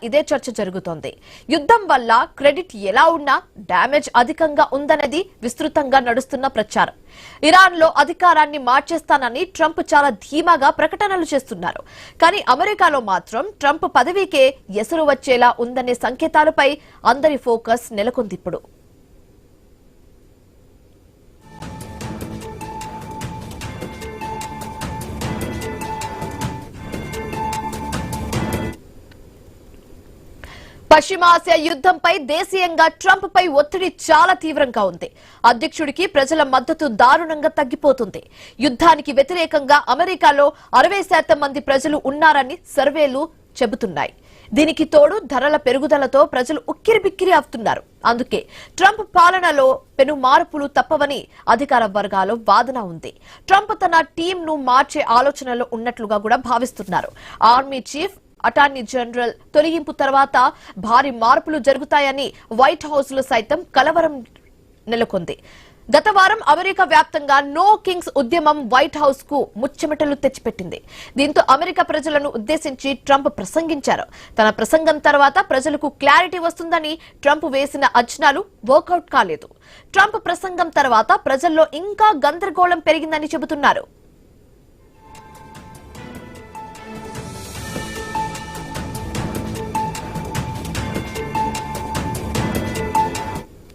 ఇదే చర్చ జరుగుతోంది. యుద్ధం వల్ల క్రెడిట్ ఎలా ఉన్నా డ్యామేజ్ అధికంగా ఉందనేది విస్తృతంగా నడుస్తున్న ప్రచారం. ఇరాన్ లో అధికారాన్ని మార్చేస్తానని ట్రంప్ చాలా ధీమాగా ప్రకటనలు చేస్తున్నారు. కానీ అమెరికాలో మాత్రం ట్రంప్ పదవికే ఎసరు వచ్చేలా ఉందనే సంకేతాలపై అందరి ఫోకస్ నెలకొంది. ఇప్పుడు పశ్చిమాసియా యుద్ధంపై దేశీయంగా ట్రంప్ పై ఒత్తిడి చాలా తీవ్రంగా ఉంది. అధ్యక్షుడికి ప్రజల మద్దతు దారుణంగా తగ్గిపోతుంది. యుద్ధానికి వ్యతిరేకంగా అమెరికాలో 60% మంది ప్రజలు ఉన్నారని సర్వేలు చెబుతున్నాయి. దీనికి తోడు ధరల పెరుగుదలతో ప్రజలు ఉక్కిరిబిక్కిరి అవుతున్నారు. అందుకే ట్రంప్ పాలనలో పెను మార్పులు తప్పవని అధికార వర్గాల వాదన ఉంది. ట్రంప్ తన టీంను మార్చే ఆలోచనలో ఉన్నట్లుగా కూడా భావిస్తున్నారు. ఆర్మీ చీఫ్, అటార్నీ జనరల్ తొలగింపు తర్వాత భారీ మార్పులు జరుగుతాయని వైట్ హౌస్ లో సైతం కలవరం నెలకొంది. గత వారం అమెరికా వ్యాప్తంగా నో కింగ్స్ ఉద్యమం వైట్ హౌస్ కు ముచ్చెమటలు తెచ్చిపెట్టింది. దీంతో అమెరికా ప్రజలను ఉద్దేశించి ట్రంప్ ప్రసంగించారు. తన ప్రసంగం తర్వాత ప్రజలకు క్లారిటీ వస్తుందని ట్రంప్ వేసిన అంచనాలు వర్కౌట్ కాలేదు. ట్రంప్ ప్రసంగం తర్వాత ప్రజల్లో ఇంకా గందరగోళం పెరిగిందని చెబుతున్నారు.